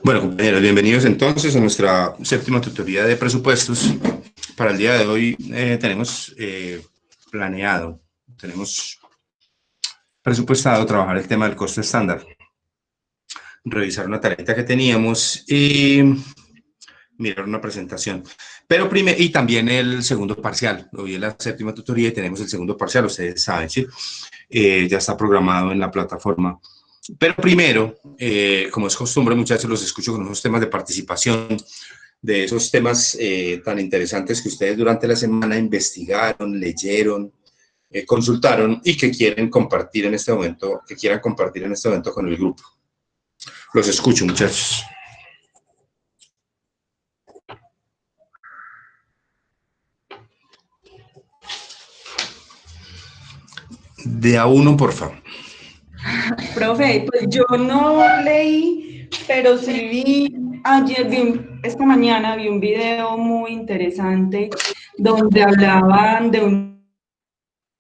Bueno, compañeros, bienvenidos entonces a nuestra séptima tutoría de presupuestos. Para el día de hoy tenemos tenemos presupuestado trabajar el tema del costo estándar, revisar una tarjeta que teníamos y mirar una presentación. Pero primero, y también el segundo parcial. Hoy es la séptima tutoría y tenemos el segundo parcial, ustedes saben, ¿sí? Ya está programado en la plataforma. Pero primero, como es costumbre, muchachos, los escucho con unos temas de participación, de esos temas tan interesantes que ustedes durante la semana investigaron, leyeron, consultaron y que quieren compartir en este momento, que quieran compartir en este momento con el grupo. Los escucho, muchachos. De a uno, por favor. Profe, pues yo no leí, pero sí esta mañana vi un video muy interesante donde hablaban de un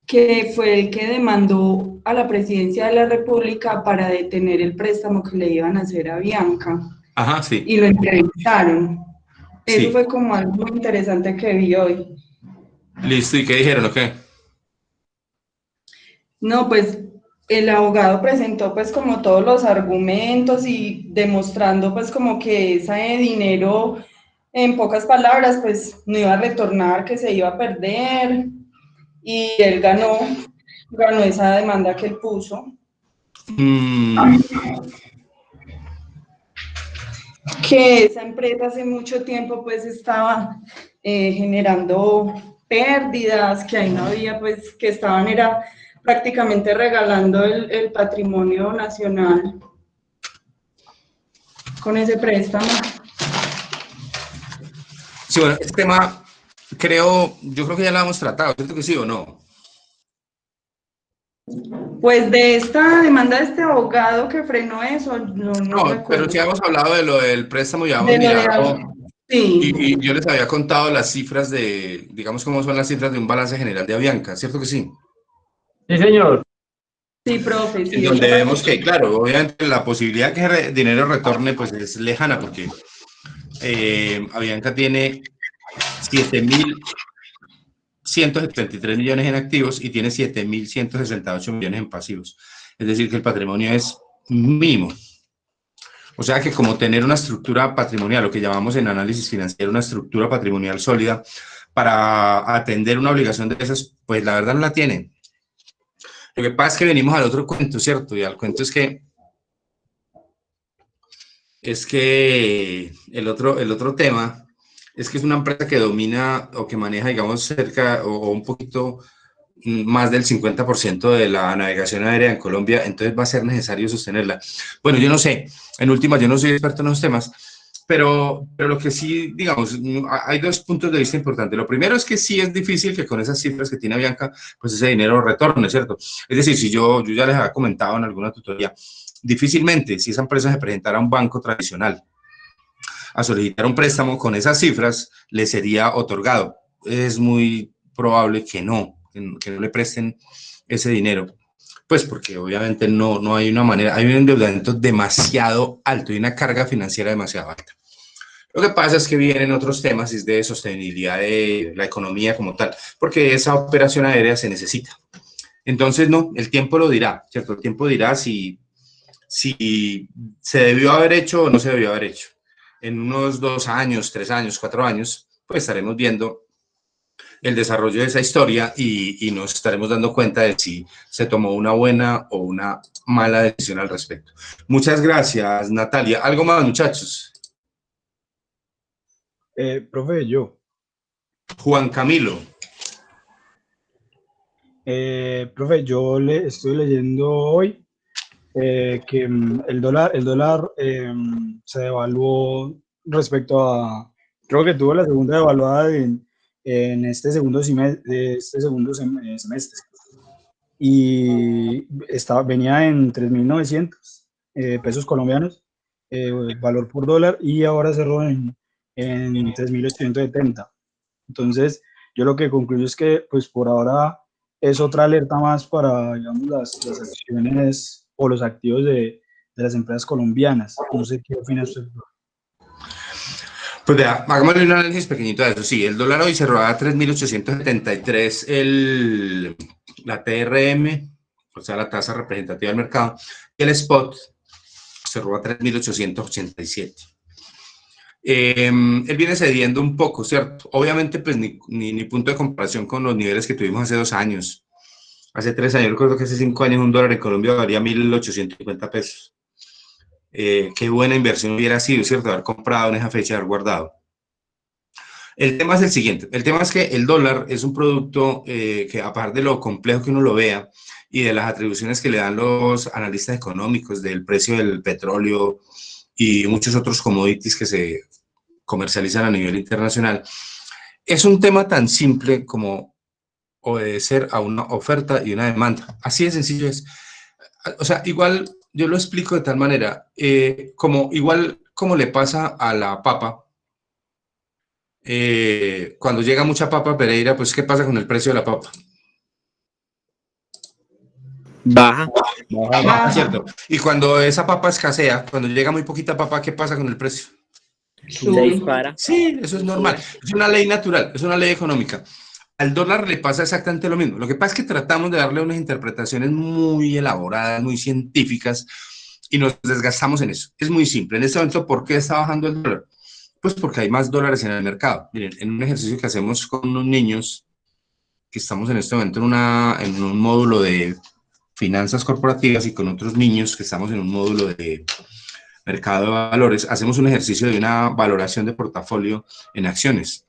que fue el que demandó a la presidencia de la República para detener el préstamo que le iban a hacer a Bianca. Ajá, sí. Y lo entrevistaron. Sí. Eso fue como algo muy interesante que vi hoy. Listo, ¿y qué dijeron o qué? No, pues el abogado presentó pues como todos los argumentos y demostrando pues como que ese dinero, en pocas palabras, pues no iba a retornar, que se iba a perder, y él ganó esa demanda que él puso. Que esa empresa hace mucho tiempo pues estaba generando pérdidas, que ahí no había pues, que estaban era prácticamente regalando el patrimonio nacional con ese préstamo. Sí, bueno, este tema yo creo que ya lo hemos tratado, ¿cierto que sí o no? Pues de esta demanda de este abogado que frenó eso, no recuerdo. Pero sí hemos hablado de lo del préstamo, ya hemos mirado, sí. y yo les había contado las cifras digamos, cómo son las cifras de un balance general de Avianca, ¿cierto que sí? Sí, señor. Sí, profe, sí. En donde vemos que, claro, obviamente la posibilidad que el dinero retorne pues es lejana porque Avianca tiene 7.173 millones en activos y tiene 7.168 millones en pasivos. Es decir, que el patrimonio es mínimo. O sea que como tener una estructura patrimonial, lo que llamamos en análisis financiero una estructura patrimonial sólida para atender una obligación de esas, pues la verdad no la tienen. Lo que pasa es que venimos al otro cuento, ¿cierto? Y al cuento es que el otro tema es que es una empresa que domina o que maneja, digamos, cerca o un poquito más del 50% de la navegación aérea en Colombia, entonces va a ser necesario sostenerla. Bueno, yo no sé, en última, yo no soy experto en los temas, pero lo que sí, digamos, hay dos puntos de vista importantes. Lo primero es que sí es difícil que con esas cifras que tiene Avianca, pues ese dinero retorne, ¿cierto? Es decir, si yo ya les había comentado en alguna tutoría, difícilmente, si esa empresa se presentara a un banco tradicional a solicitar un préstamo con esas cifras, le sería otorgado. Es muy probable que no le presten ese dinero. Pues porque obviamente no hay una manera, hay un endeudamiento demasiado alto y una carga financiera demasiado alta. Lo que pasa es que vienen otros temas es de sostenibilidad de la economía como tal, porque esa operación aérea se necesita. Entonces, no, el tiempo lo dirá, ¿cierto? El tiempo dirá si se debió haber hecho o no se debió haber hecho. En unos 2 años, 3 años, 4 años, pues estaremos viendo el desarrollo de esa historia y nos estaremos dando cuenta de si se tomó una buena o una mala decisión al respecto. Muchas gracias, Natalia. ¿Algo más, muchachos? Profe, yo. Juan Camilo. Profe, yo le estoy leyendo hoy que el dólar se devaluó respecto a, creo que tuvo la segunda devaluada en este segundo semestre. Y venía en 3.900 pesos colombianos, valor por dólar, y ahora cerró en 3.870. Entonces, yo lo que concluyo es que, pues por ahora, es otra alerta más para, digamos, las acciones o los activos de las empresas colombianas. No sé qué opina usted. Pues vea, hagámosle un análisis pequeñito de eso. Sí, el dólar hoy cerró a 3.873 la TRM, o sea, la tasa representativa del mercado, y el spot cerró a 3.887. Él viene cediendo un poco, ¿cierto? Obviamente, pues ni punto de comparación con los niveles que tuvimos hace 2 años. Hace 3 años, recuerdo que hace 5 años un dólar en Colombia valía 1.850 pesos. Qué buena inversión hubiera sido, ¿cierto? Haber comprado en esa fecha, haber guardado. El tema es el siguiente. El tema es que el dólar es un producto que, aparte de lo complejo que uno lo vea y de las atribuciones que le dan los analistas económicos del precio del petróleo y muchos otros commodities que se comercializan a nivel internacional, es un tema tan simple como obedecer a una oferta y una demanda. Así de sencillo es. O sea, igual yo lo explico de tal manera, igual como le pasa a la papa, cuando llega mucha papa a Pereira, pues ¿qué pasa con el precio de la papa? Baja. Baja, ¿cierto? Y cuando esa papa escasea, cuando llega muy poquita papa, ¿qué pasa con el precio? Se dispara. Sí, eso es normal. Es una ley natural, es una ley económica. Al dólar le pasa exactamente lo mismo. Lo que pasa es que tratamos de darle unas interpretaciones muy elaboradas, muy científicas, y nos desgastamos en eso. Es muy simple. En este momento, ¿por qué está bajando el dólar? Pues porque hay más dólares en el mercado. Miren, en un ejercicio que hacemos con unos niños, que estamos en este momento en un módulo de finanzas corporativas y con otros niños que estamos en un módulo de mercado de valores, hacemos un ejercicio de una valoración de portafolio en acciones.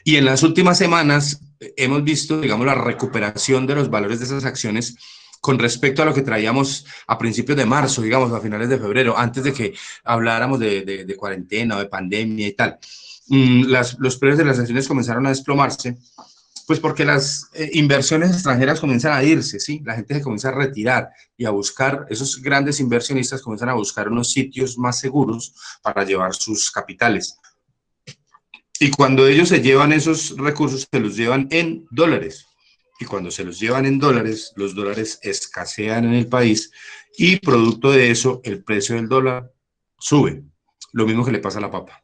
Y en las últimas semanas hemos visto, digamos, la recuperación de los valores de esas acciones con respecto a lo que traíamos a principios de marzo, digamos, a finales de febrero, antes de que habláramos de cuarentena o de pandemia y tal. Los precios de las acciones comenzaron a desplomarse, pues porque las inversiones extranjeras comienzan a irse, ¿sí? La gente se comienza a retirar y a buscar, esos grandes inversionistas comienzan a buscar unos sitios más seguros para llevar sus capitales. Y cuando ellos se llevan esos recursos, se los llevan en dólares. Y cuando se los llevan en dólares, los dólares escasean en el país y producto de eso, el precio del dólar sube. Lo mismo que le pasa a la papa.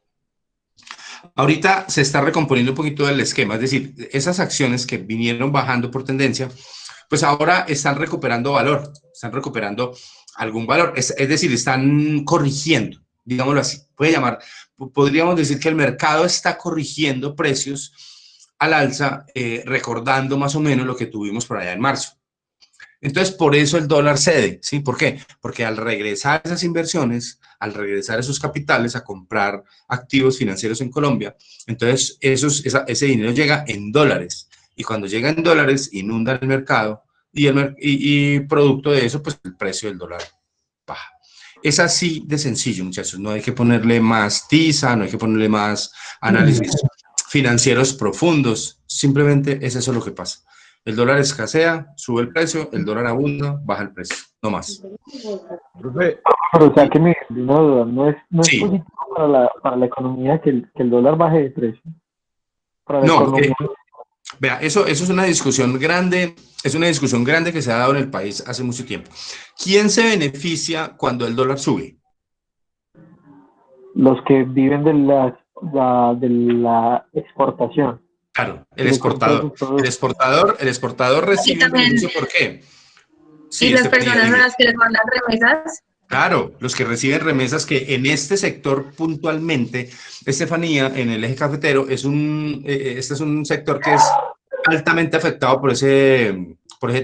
Ahorita se está recomponiendo un poquito el esquema, es decir, esas acciones que vinieron bajando por tendencia, pues ahora están recuperando valor, están recuperando algún valor, es decir, están corrigiendo, digámoslo así, podríamos decir que el mercado está corrigiendo precios al alza, recordando más o menos lo que tuvimos por allá en marzo. Entonces, por eso el dólar cede, ¿sí? ¿Por qué? Porque al regresar esas inversiones, al regresar esos capitales a comprar activos financieros en Colombia, entonces ese dinero llega en dólares. Y cuando llega en dólares, inunda el mercado y producto de eso, pues el precio del dólar baja. Es así de sencillo, muchachos. No hay que ponerle más tiza, no hay que ponerle más análisis financieros profundos. Simplemente es eso lo que pasa. El dólar escasea, sube el precio, el dólar abunda, baja el precio, no más. Profe, Pero o sea que me una duda, no es Sí. positivo para la economía que el dólar baje de precio. Para la No, economía. vea, eso es una discusión grande, que se ha dado en el país hace mucho tiempo. ¿Quién se beneficia cuando el dólar sube? Los que viven de la exportación. Claro, el exportador. El exportador recibe un beneficio, ¿por qué? Sí, y las personas a las que les mandan remesas. Claro, los que reciben remesas, que en este sector puntualmente, Estefanía, en el eje cafetero, este es un sector que es altamente afectado por ese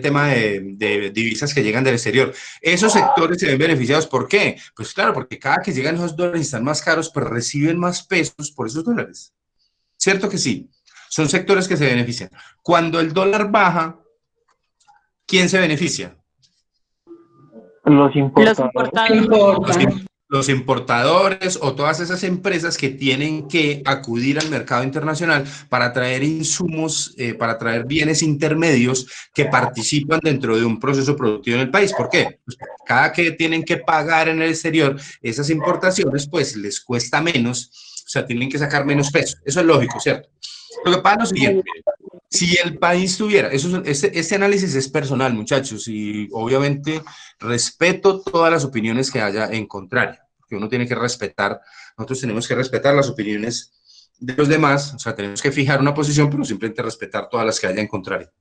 tema de divisas que llegan del exterior. Esos sectores se ven beneficiados, ¿por qué? Pues claro, porque cada que llegan esos dólares y están más caros, pues reciben más pesos por esos dólares. ¿Cierto que sí? Son sectores que se benefician. Cuando el dólar baja, ¿quién se beneficia? Los importadores. Los importadores o todas esas empresas que tienen que acudir al mercado internacional para traer insumos, para traer bienes intermedios que participan dentro de un proceso productivo en el país. ¿Por qué? Pues cada que tienen que pagar en el exterior esas importaciones, pues les cuesta menos, o sea, tienen que sacar menos peso. Eso es lógico, ¿cierto? Lo que pasa es lo siguiente. Si el país tuviera, este análisis es personal, muchachos, y obviamente respeto todas las opiniones que haya en contrario. que uno tiene que respetar, nosotros tenemos que respetar las opiniones de los demás, o sea, tenemos que fijar una posición, pero simplemente respetar todas las que haya en contrario.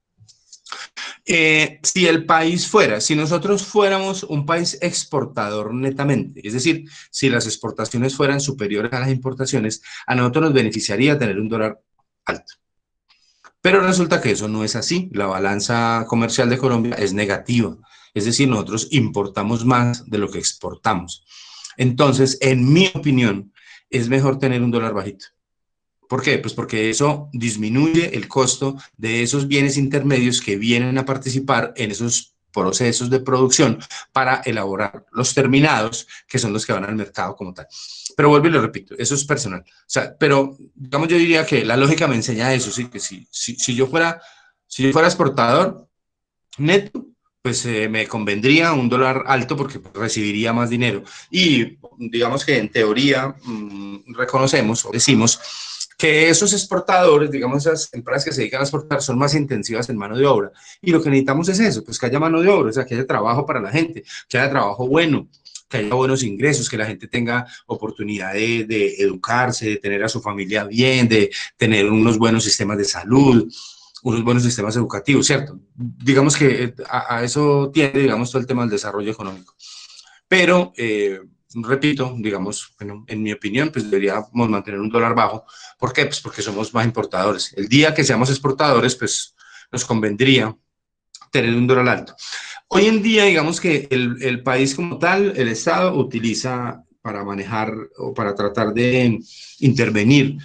Si el país fuera, si nosotros fuéramos un país exportador netamente, es decir, si las exportaciones fueran superiores a las importaciones, a nosotros nos beneficiaría tener un dólar alto. Pero resulta que eso no es así. La balanza comercial de Colombia es negativa. Es decir, nosotros importamos más de lo que exportamos. Entonces, en mi opinión, es mejor tener un dólar bajito. ¿Por qué? Pues porque eso disminuye el costo de esos bienes intermedios que vienen a participar en esos procesos de producción para elaborar los terminados, que son los que van al mercado como tal. Pero vuelvo y lo repito, eso es personal. O sea, pero digamos, yo diría que la lógica me enseña eso, sí, que si yo fuera exportador neto, pues me convendría un dólar alto porque recibiría más dinero. Y digamos que en teoría reconocemos o decimos que esos exportadores, digamos, esas empresas que se dedican a exportar son más intensivas en mano de obra. Y lo que necesitamos es eso, pues que haya mano de obra, o sea, que haya trabajo para la gente, que haya trabajo bueno, que haya buenos ingresos, que la gente tenga oportunidad de educarse, de tener a su familia bien, de tener unos buenos sistemas de salud, unos buenos sistemas educativos, ¿cierto? Digamos que a eso tiende, digamos, todo el tema del desarrollo económico. Pero, repito, digamos, bueno, en mi opinión, pues deberíamos mantener un dólar bajo. ¿Por qué? Pues porque somos más importadores. El día que seamos exportadores, pues nos convendría tener un dólar alto. Hoy en día, digamos que el país como tal, el Estado, utiliza para manejar o para tratar de intervenir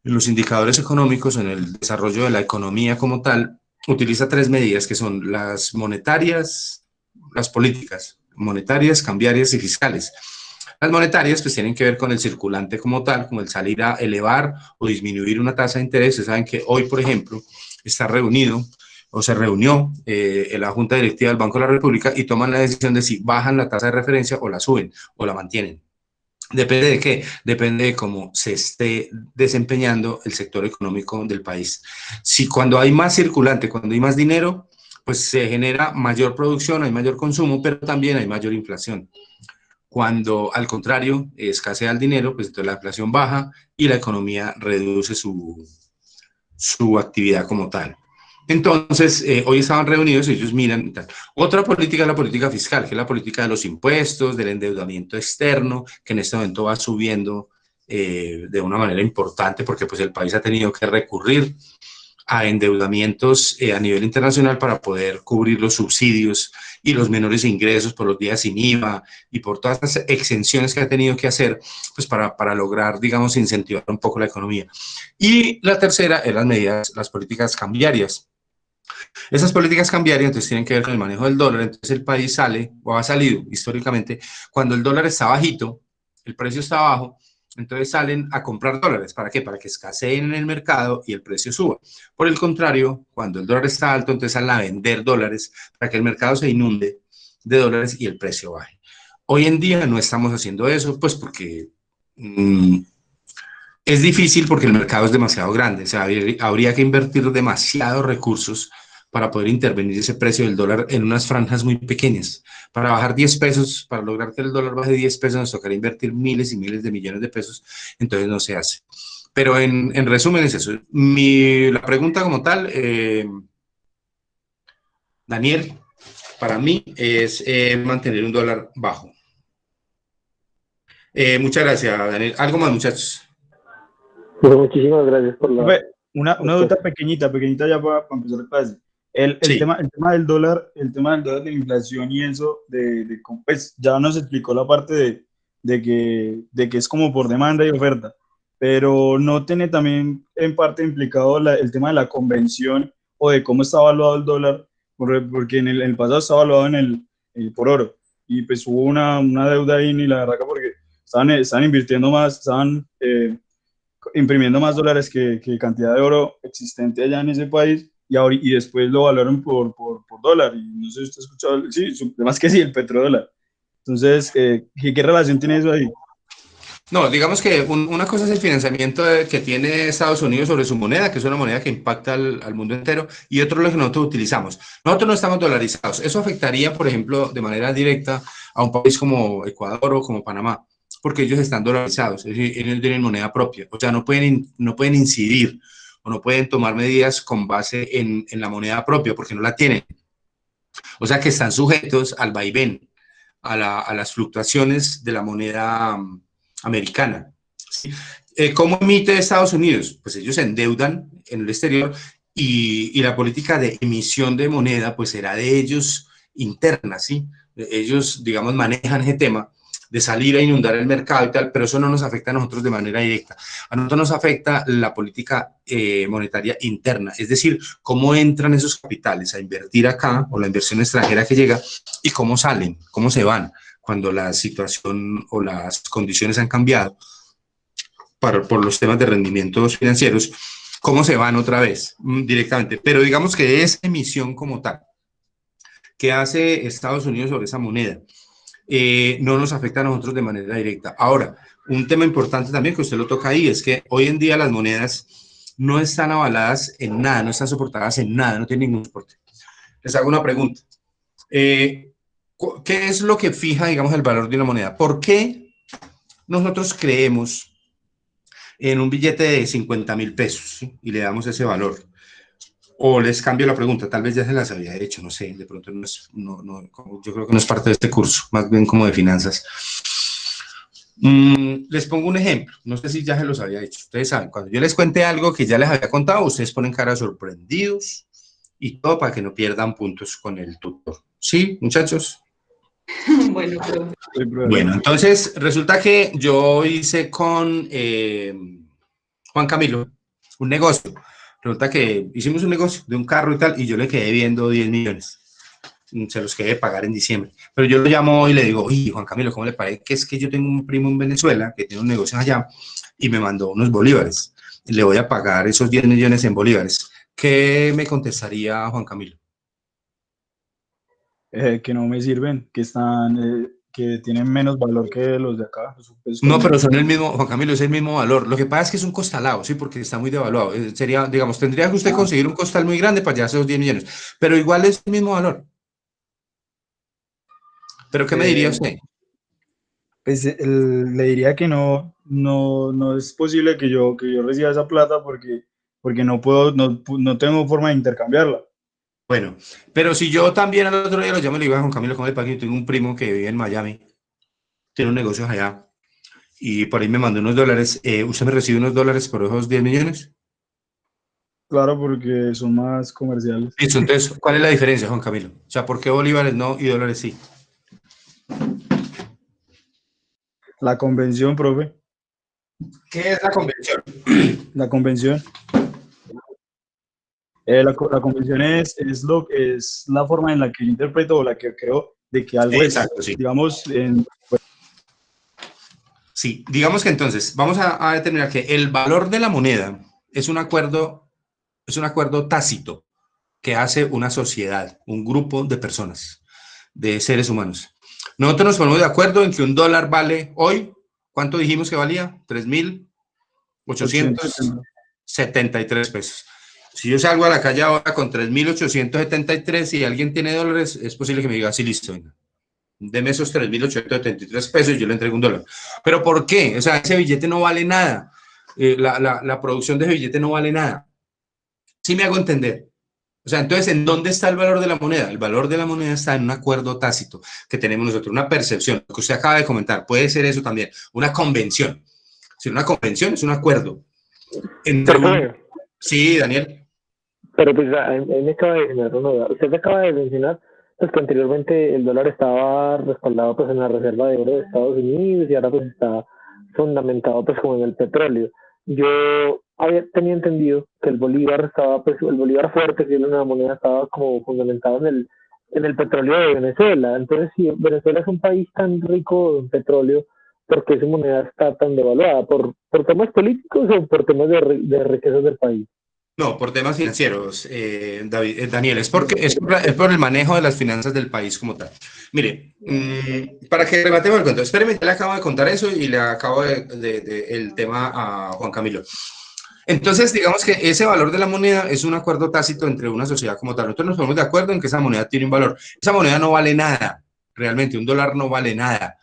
en los indicadores económicos, en el desarrollo de la economía como tal, utiliza tres medidas que son las monetarias, las políticas monetarias, cambiarias y fiscales. Las monetarias pues tienen que ver con el circulante como tal, como el salir a elevar o disminuir una tasa de interés. Ustedes saben que hoy, por ejemplo, está reunido o se reunió la Junta Directiva del Banco de la República y toman la decisión de si bajan la tasa de referencia o la suben o la mantienen. ¿Depende de qué? Depende de cómo se esté desempeñando el sector económico del país. Si cuando hay más circulante, cuando hay más dinero, pues se genera mayor producción, hay mayor consumo, pero también hay mayor inflación. Cuando al contrario escasea el dinero, pues entonces la inflación baja y la economía reduce su actividad como tal. Entonces, hoy estaban reunidos y ellos miran. Tal. Otra política es la política fiscal, que es la política de los impuestos, del endeudamiento externo, que en este momento va subiendo de una manera importante porque pues, el país ha tenido que recurrir a endeudamientos a nivel internacional para poder cubrir los subsidios y los menores ingresos por los días sin IVA y por todas las exenciones que ha tenido que hacer pues para lograr, digamos, incentivar un poco la economía. Y la tercera es las medidas, las políticas cambiarias. Esas políticas cambiarias entonces tienen que ver con el manejo del dólar. Entonces el país sale, o ha salido históricamente, cuando el dólar está bajito, el precio está bajo, entonces salen a comprar dólares. ¿Para qué? Para que escaseen en el mercado y el precio suba. Por el contrario, cuando el dólar está alto, entonces salen a vender dólares para que el mercado se inunde de dólares y el precio baje. Hoy en día no estamos haciendo eso, pues porque es difícil porque el mercado es demasiado grande. O sea, habría que invertir demasiados recursos para poder intervenir ese precio del dólar en unas franjas muy pequeñas. Para bajar 10 pesos, para lograr que el dólar baje 10 pesos, nos tocaría invertir miles y miles de millones de pesos, entonces no se hace. Pero en resumen es eso. La pregunta como tal, Daniel, para mí es mantener un dólar bajo. Muchas gracias, Daniel. ¿Algo más, muchachos? Pues muchísimas gracias por la... Una duda pequeñita ya para empezar la clase. El Sí. tema del dólar, de la inflación y eso, pues ya nos explicó la parte de que es como por demanda y oferta, pero no tiene también en parte implicado el tema de la convención o de cómo está evaluado el dólar, porque en el pasado está evaluado por oro, y pues hubo una deuda ahí, ni la verdad, porque estaban invirtiendo más, estaban imprimiendo más dólares que cantidad de oro existente allá en ese país, y después lo valoraron por dólar, y no sé si usted ha escuchado, sí, además que sí, el petrodólar. Entonces, ¿qué relación tiene eso ahí? No, digamos que una cosa es el financiamiento que tiene Estados Unidos sobre su moneda, que es una moneda que impacta al mundo entero, y otro es lo que nosotros utilizamos. Nosotros no estamos dolarizados. Eso afectaría, por ejemplo, de manera directa a un país como Ecuador o como Panamá. porque ellos están dolarizados, es decir, ellos tienen moneda propia, o sea, no pueden incidir o no pueden tomar medidas con base en la moneda propia porque no la tienen. O sea que están sujetos al vaivén, a las fluctuaciones de la moneda americana. ¿Sí? ¿Cómo emite Estados Unidos? Pues ellos se endeudan en el exterior y la política de emisión de moneda pues será de ellos interna, ¿sí? Ellos, digamos, manejan ese tema de salir a inundar el mercado y tal, pero eso no nos afecta a nosotros de manera directa. A nosotros nos afecta la política monetaria interna, es decir, cómo entran esos capitales a invertir acá o la inversión extranjera que llega y cómo salen, cómo se van cuando la situación o las condiciones han cambiado por los temas de rendimientos financieros, cómo se van otra vez directamente. Pero digamos que esa emisión como tal que hace Estados Unidos sobre esa moneda no nos afecta a nosotros de manera directa. Ahora, un tema importante también que usted lo toca ahí es que hoy en día las monedas no están avaladas en nada, no están soportadas en nada, no tienen ningún soporte. Les hago una pregunta. ¿Qué es lo que fija, digamos, el valor de una moneda? ¿Por qué nosotros creemos en un billete de 50,000 pesos, ¿sí? Y le damos ese valor? O les cambio la pregunta, tal vez ya se las había hecho, no sé, de pronto yo creo que no es parte de este curso, más bien como de finanzas. Les pongo un ejemplo, no sé si ya se los había hecho. Ustedes saben, cuando yo les cuente algo que ya les había contado, ustedes ponen cara sorprendidos y todo para que no pierdan puntos con el tutor. ¿Sí, muchachos? Bueno, profe. Bueno, entonces resulta que yo hice con Juan Camilo un negocio. Resulta que hicimos un negocio de un carro y tal, y yo le quedé viendo 10 millones. Se los quedé de pagar en diciembre. Pero yo lo llamo y le digo, oye, Juan Camilo, ¿cómo le parece? Que es que yo tengo un primo en Venezuela que tiene un negocio allá y me mandó unos bolívares. Le voy a pagar esos 10 millones en bolívares. ¿Qué me contestaría Juan Camilo? Que no me sirven, que tienen menos valor que los de acá. Pues, No, pero son el mismo, Juan Camilo, es el mismo valor. Lo que pasa es que es un costalado, sí, porque está muy devaluado. Sería, digamos, tendría que usted conseguir un costal muy grande para llevarse esos 10 millones, pero igual es el mismo valor. ¿Pero qué me diría usted? Pues le diría que no es posible que yo reciba esa plata porque no tengo forma de intercambiarla. Bueno, pero si yo también al otro día lo llamo y le digo a Juan Camilo, ¿cómo le pago? Yo tengo un primo que vive en Miami, tiene un negocio allá, y por ahí me mandó unos dólares. ¿Usted me recibe unos dólares por esos 10 millones? Claro, porque son más comerciales. Listo, entonces, ¿cuál es la diferencia, Juan Camilo? O sea, ¿por qué bolívares no y dólares sí? La convención, profe. ¿Qué es la convención? La convención. La convención es la forma en la que yo interpreto o la que creo de que algo Exacto, es, sí. digamos, Sí, digamos que entonces vamos a determinar que el valor de la moneda es un acuerdo tácito que hace una sociedad, un grupo de personas, de seres humanos. Nosotros nos ponemos de acuerdo en que un dólar vale hoy, ¿cuánto dijimos que valía? 3,873 pesos. Si yo salgo a la calle ahora con 3,873 y alguien tiene dólares, es posible que me diga, sí, listo, venga, deme esos 3,873 pesos y yo le entrego un dólar. ¿Pero por qué? O sea, ese billete no vale nada. La producción de ese billete no vale nada. Sí me hago entender. O sea, entonces, ¿en dónde está el valor de la moneda? El valor de la moneda está en un acuerdo tácito que tenemos nosotros, una percepción, lo que usted acaba de comentar, puede ser eso también, una convención. Si una convención es un acuerdo entre un... Sí, Daniel. Pero pues ahí me acaba de generar una duda. Usted acaba de mencionar pues, que anteriormente el dólar estaba respaldado pues en la reserva de oro de Estados Unidos y ahora pues está fundamentado pues como en el petróleo. Yo tenía entendido que el bolívar estaba pues el bolívar fuerte, que era una moneda, estaba como fundamentado en el petróleo de Venezuela. Entonces, si Venezuela es un país tan rico en petróleo, ¿por qué su moneda está tan devaluada? ¿Por temas políticos o por temas de riquezas del país? No, por temas financieros, Daniel, es por el manejo de las finanzas del país como tal. Mire, para que rematemos el cuento, espéreme, ya le acabo de contar eso y le acabo el tema a Juan Camilo. Entonces, digamos que ese valor de la moneda es un acuerdo tácito entre una sociedad como tal. Nosotros nos ponemos de acuerdo en que esa moneda tiene un valor. Esa moneda no vale nada, realmente, un dólar no vale nada.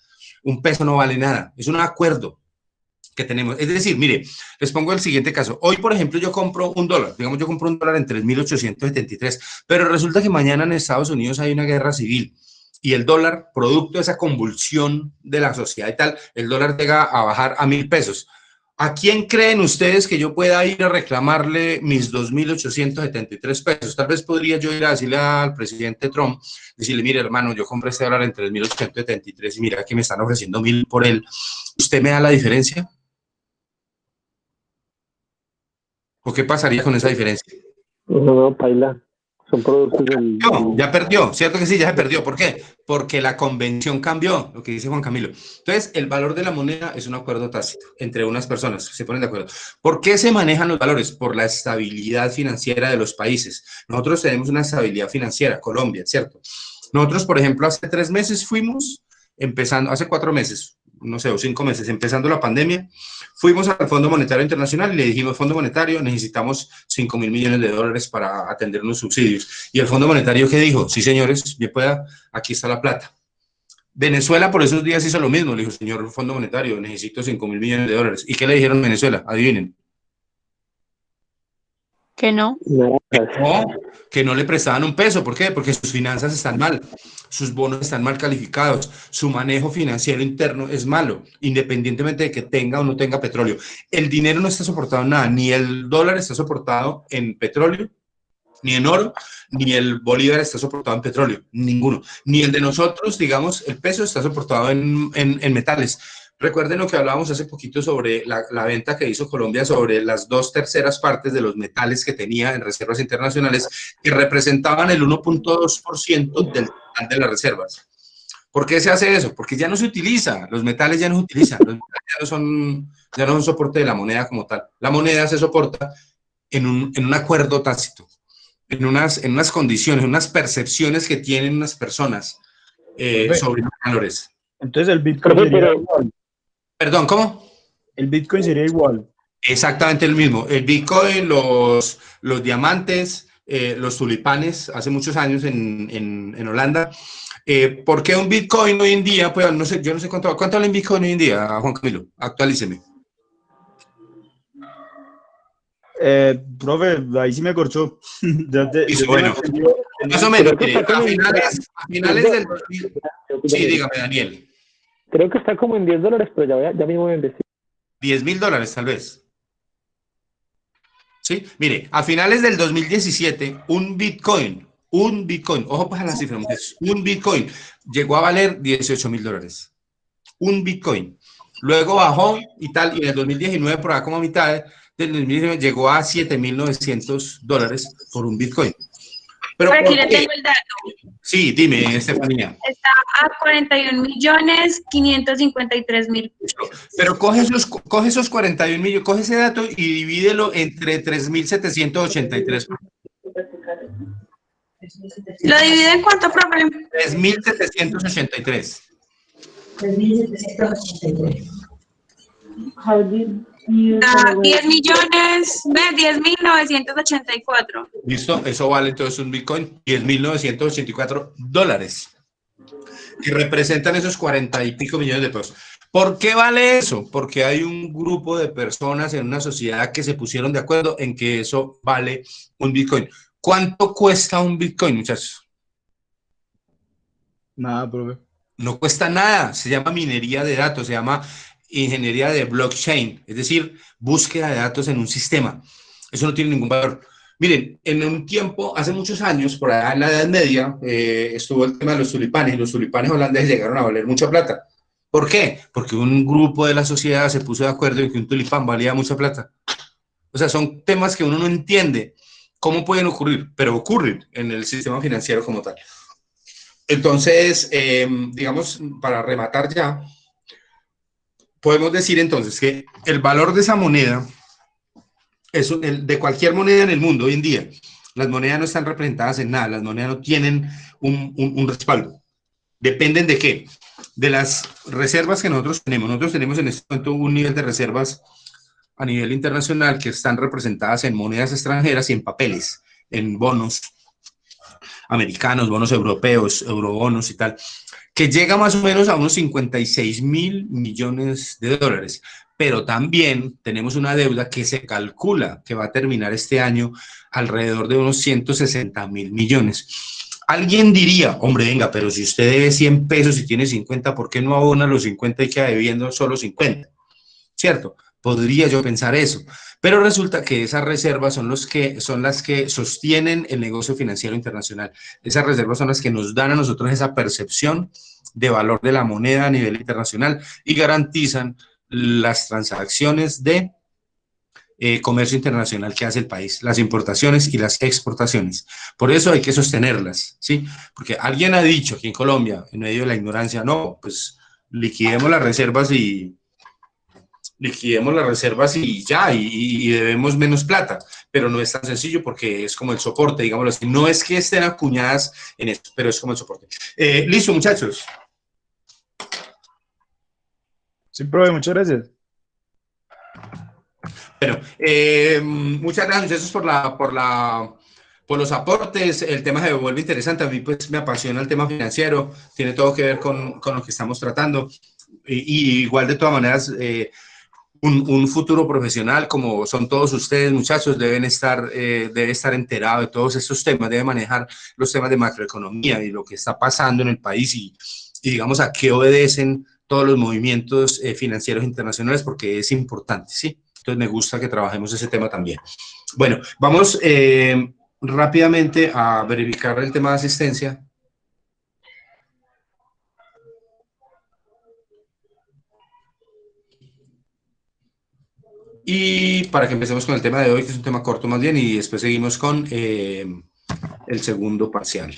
un peso no vale nada, es un acuerdo que tenemos. Es decir, mire, les pongo el siguiente caso. Hoy, por ejemplo, yo compro un dólar, digamos, yo compro un dólar en 3.873, pero resulta que mañana en Estados Unidos hay una guerra civil y el dólar, producto de esa convulsión de la sociedad y tal, el dólar llega a bajar a 1.000 pesos. ¿A quién creen ustedes que yo pueda ir a reclamarle mis 2.873 pesos? Tal vez podría yo ir a decirle al presidente Trump, decirle, mire hermano, yo compré este dólar en 3.873 y mira que me están ofreciendo 1.000 por él. ¿Usted me da la diferencia? ¿O qué pasaría con esa diferencia? No, paila. Son productos del... Ya perdió, ¿cierto que sí? Ya se perdió. ¿Por qué? Porque la convención cambió, lo que dice Juan Camilo. Entonces, el valor de la moneda es un acuerdo tácito entre unas personas que se ponen de acuerdo. ¿Por qué se manejan los valores? Por la estabilidad financiera de los países. Nosotros tenemos una estabilidad financiera, Colombia, ¿cierto? Nosotros, por ejemplo, hace 3 meses fuimos, hace 4 meses, no sé, o 5 meses, empezando la pandemia, fuimos al Fondo Monetario Internacional y le dijimos, Fondo Monetario, necesitamos 5.000 millones de dólares para atender unos subsidios. Y el Fondo Monetario, ¿qué dijo? Sí, señores, bien pueda, aquí está la plata. Venezuela por esos días hizo lo mismo, le dijo, señor Fondo Monetario, necesito 5.000 millones de dólares. ¿Y qué le dijeron a Venezuela? Adivinen. Que no. No, que no le prestaban un peso. ¿Por qué? Porque sus finanzas están mal, sus bonos están mal calificados, su manejo financiero interno es malo, independientemente de que tenga o no tenga petróleo. El dinero no está soportado en nada, ni el dólar está soportado en petróleo, ni en oro, ni el bolívar está soportado en petróleo, ninguno. Ni el de nosotros, digamos, el peso está soportado en metales. Recuerden lo que hablábamos hace poquito sobre la venta que hizo Colombia sobre las 2/3 partes de los metales que tenía en reservas internacionales, que representaban el 1.2% del total de las reservas. ¿Por qué se hace eso? Porque ya no se utiliza, los metales ya no se utilizan, los metales ya no son soporte de la moneda como tal. La moneda se soporta en un acuerdo tácito, en unas condiciones, unas percepciones que tienen unas personas sobre los valores. Entonces el Bitcoin sería igual. Perdón, ¿cómo? El Bitcoin sería igual. Exactamente el mismo. El Bitcoin, los diamantes, los tulipanes, hace muchos años en Holanda. ¿Por qué un Bitcoin hoy en día? Pues no sé, yo no sé cuánto vale un Bitcoin hoy en día, Juan Camilo. Actualíceme. Profe, ahí sí me corchó. Bueno, más o menos, mire, a finales del 2000. Sí, dígame, Daniel. Creo que está como en $10, pero ya mismo voy a investigar. $10.000 tal vez. Sí, mire, a finales del 2017, un Bitcoin, ojo pues a las cifras, un Bitcoin llegó a valer $18.000. Un Bitcoin. Luego bajó y tal, y en el 2019, por acá como a mitad del 2019, llegó a $7.900 por un Bitcoin. Pero por aquí le tengo el dato. Sí, dime, Estefanía. Está a 41.553.000. Pero coge esos 41 millones, coge ese dato y divídelo entre 3.783. ¿Lo divide en cuánto, profe? 3.783. 3.783. 10.984. Listo, eso vale entonces un Bitcoin, $10.984, que representan esos 40 y pico millones de pesos. ¿Por qué vale eso? Porque hay un grupo de personas en una sociedad que se pusieron de acuerdo en que eso vale un Bitcoin. ¿Cuánto cuesta un Bitcoin, muchachos? Nada, profe. No cuesta nada, se llama minería de datos, se llama ingeniería de blockchain, es decir, búsqueda de datos en un sistema. Eso no tiene ningún valor. Miren, en un tiempo, hace muchos años, por allá en la Edad Media, estuvo el tema de los tulipanes, y los tulipanes holandeses llegaron a valer mucha plata. ¿Por qué? Porque un grupo de la sociedad se puso de acuerdo en que un tulipán valía mucha plata. O sea, son temas que uno no entiende cómo pueden ocurrir, pero ocurren en el sistema financiero como tal. Entonces, digamos, para rematar ya, podemos decir entonces que el valor de esa moneda, de cualquier moneda en el mundo hoy en día, las monedas no están representadas en nada, las monedas no tienen un respaldo. ¿Dependen de qué? De las reservas que nosotros tenemos. Nosotros tenemos en este momento un nivel de reservas a nivel internacional que están representadas en monedas extranjeras y en papeles, en bonos americanos, bonos europeos, eurobonos y tal. que llega más o menos a unos 56.000 millones de dólares. Pero también tenemos una deuda que se calcula que va a terminar este año alrededor de unos 160.000 millones. Alguien diría, hombre, venga, pero si usted debe 100 pesos y tiene 50, ¿por qué no abona los 50 y queda debiendo solo 50? ¿Cierto? Podría yo pensar eso, pero resulta que esas reservas son las que sostienen el negocio financiero internacional. Esas reservas son las que nos dan a nosotros esa percepción de valor de la moneda a nivel internacional y garantizan las transacciones de comercio internacional que hace el país, las importaciones y las exportaciones. Por eso hay que sostenerlas, ¿sí? Porque alguien ha dicho aquí en Colombia, en medio de la ignorancia, no, pues liquidemos las reservas y ya, y debemos menos plata, pero no es tan sencillo porque es como el soporte, digámoslo así, no es que estén acuñadas en esto, pero es como el soporte. Listo, muchachos. Sí, profe, muchas gracias. Bueno, muchas gracias muchachos por los aportes. El tema se vuelve interesante. A mí pues me apasiona el tema financiero. Tiene todo que ver con lo que estamos tratando. Y igual de todas maneras, un futuro profesional como son todos ustedes, muchachos, debe estar enterado de todos estos temas, debe manejar los temas de macroeconomía y lo que está pasando en el país y digamos a qué obedecen todos los movimientos financieros internacionales porque es importante, ¿sí? Entonces me gusta que trabajemos ese tema también. Bueno, vamos rápidamente a verificar el tema de asistencia. Y para que empecemos con el tema de hoy, que es un tema corto más bien, y después seguimos con el segundo parcial.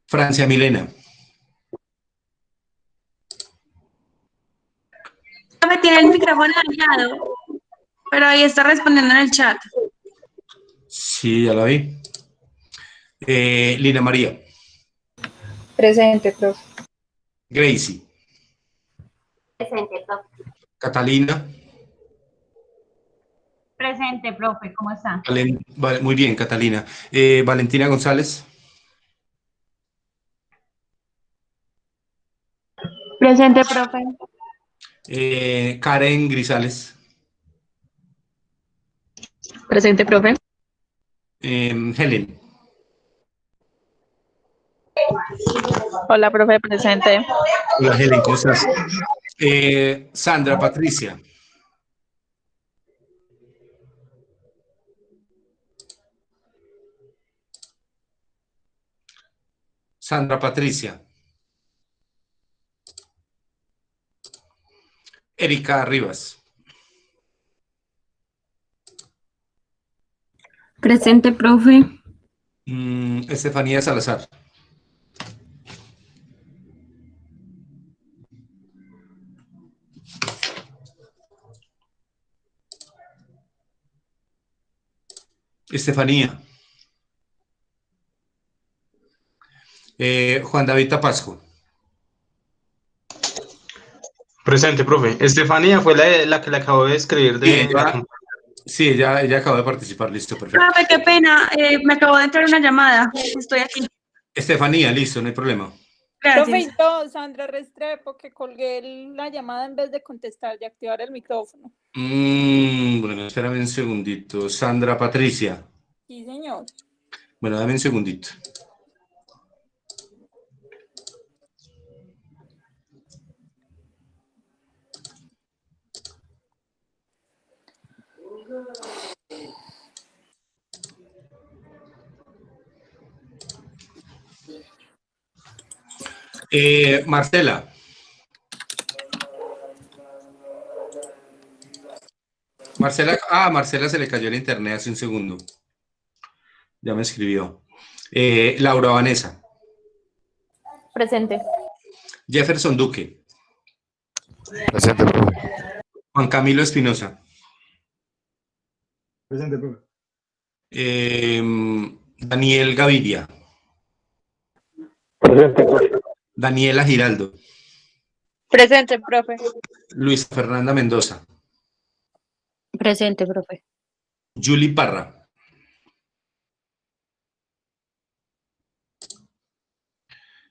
Francia Milena. Me tiene el micrófono dañado, pero ahí está respondiendo en el chat. Sí, ya la vi. Lina María. Presente, profe. Gracie. Presente, profe. Catalina. Presente, profe, ¿cómo está? Vale, muy bien, Catalina. Valentina González. Presente, profe. Karen Grisales. Presente, profe. Helen. Hola, profe, presente. Hola, Helen, ¿cómo estás? Sandra Patricia. Sandra Patricia. Erika Rivas. Presente, profe. Estefanía Salazar. Estefanía. Juan David Tapasco. Presente, profe. Estefanía fue la que le acabo de escribir Sí, ella acaba de participar, listo, perfecto. Profe, qué pena, me acabó de entrar una llamada. Estoy aquí. Estefanía, listo, no hay problema. Profe, Gracias. y yo, Sandra Restrepo, que colgué la llamada en vez de contestar y activar el micrófono. Bueno, espérame un segundito. Sandra Patricia. Sí, señor. Bueno, dame un segundito. Marcela. Marcela se le cayó el internet hace un segundo. Ya me escribió. Laura Vanessa. Presente. Jefferson Duque. Presente, profe. Juan Camilo Espinosa. Presente, profe. Daniel Gaviria. Presente, profe. Daniela Giraldo. Presente, profe. Luisa Fernanda Mendoza. Presente, profe. Julie Parra.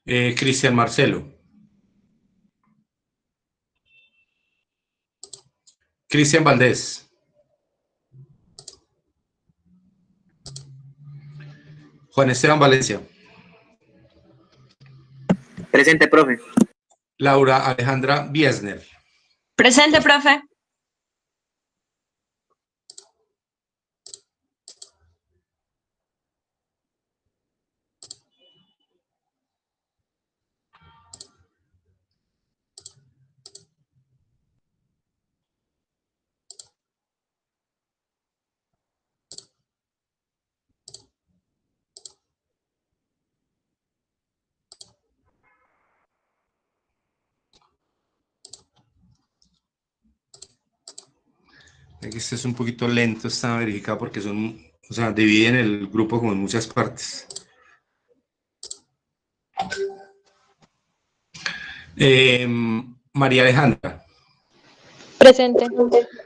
Cristian Marcelo. Cristian Valdés. Juan Esteban Valencia. Presente, profe. Laura Alejandra Biesner. Presente, profe. Este es un poquito lento, está verificado porque son, o sea, dividen el grupo como en muchas partes. María Alejandra. Presente.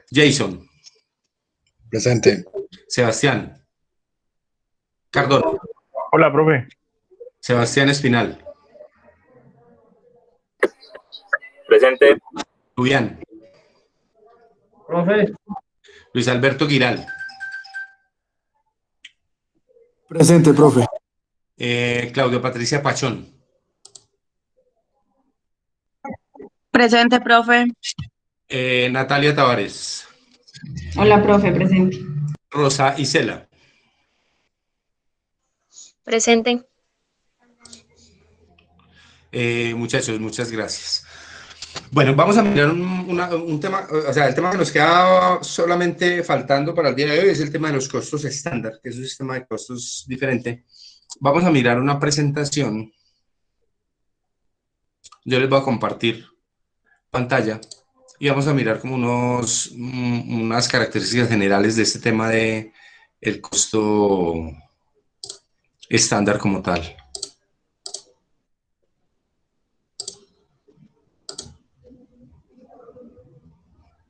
Jason. Presente. Sebastián. Cardona. Hola, profe. Sebastián Espinal. Presente. Julián. Profe. Luis Alberto Giral. Presente, profe. Claudio Patricia Pachón. Presente, profe. Natalia Tavares. Hola, profe, presente. Rosa Isela. Presente. Muchachos, muchas gracias. Bueno, vamos a mirar un tema, o sea, el tema que nos queda solamente faltando para el día de hoy es el tema de los costos estándar, que es un sistema de costos diferente. Vamos a mirar una presentación. Yo les voy a compartir pantalla y vamos a mirar como unas características generales de este tema de el costo estándar como tal.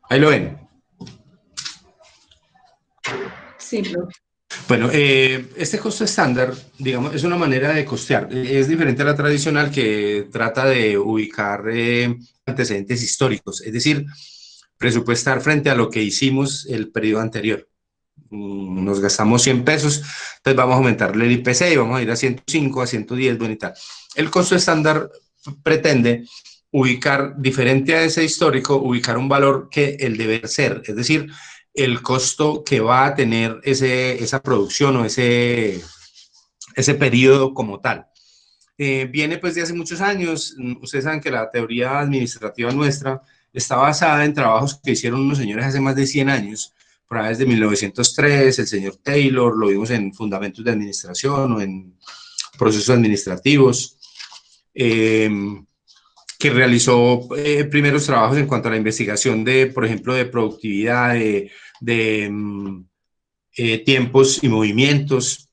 Ahí lo ven. Sí, profe. Bueno, este costo estándar, digamos, es una manera de costear. Es diferente a la tradicional que trata de ubicar antecedentes históricos, es decir, presupuestar frente a lo que hicimos el periodo anterior. Nos gastamos 100 pesos, entonces vamos a aumentarle el IPC y vamos a ir a 105, a 110, bueno y tal. El costo estándar pretende ubicar, diferente a ese histórico, ubicar un valor que el deber ser, es decir, el costo que va a tener esa producción o ese periodo como tal. Viene pues de hace muchos años. Ustedes saben que la teoría administrativa nuestra está basada en trabajos que hicieron unos señores hace más de 100 años, por ahí desde 1903, el señor Taylor, lo vimos en Fundamentos de Administración o en Procesos Administrativos, que realizó primeros trabajos en cuanto a la investigación de, por ejemplo, de productividad, de tiempos y movimientos.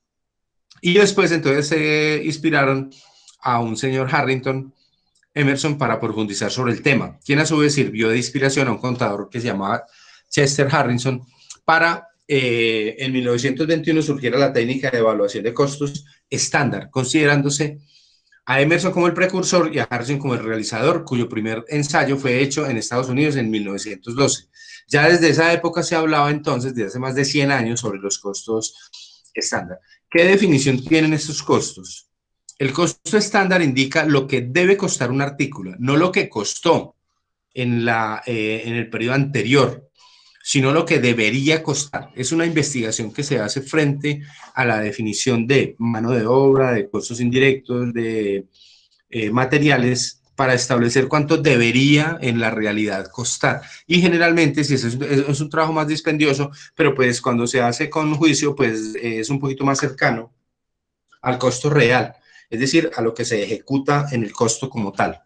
Y después entonces se inspiraron a un señor Harrington Emerson para profundizar sobre el tema, quien a su vez sirvió de inspiración a un contador que se llamaba Chester Harrison para en 1921 surgiera la técnica de evaluación de costos estándar, considerándose a Emerson como el precursor y a Harrison como el realizador, cuyo primer ensayo fue hecho en Estados Unidos en 1912. Ya desde esa época se hablaba entonces, desde hace más de 100 años, sobre los costos estándar. ¿Qué definición tienen estos costos? El costo estándar indica lo que debe costar un artículo, no lo que costó en el periodo anterior, sino lo que debería costar. Es una investigación que se hace frente a la definición de mano de obra, de costos indirectos, de materiales, para establecer cuánto debería en la realidad costar. Y generalmente, si es un trabajo más dispendioso, pero pues cuando se hace con juicio, pues es un poquito más cercano al costo real, es decir, a lo que se ejecuta en el costo como tal.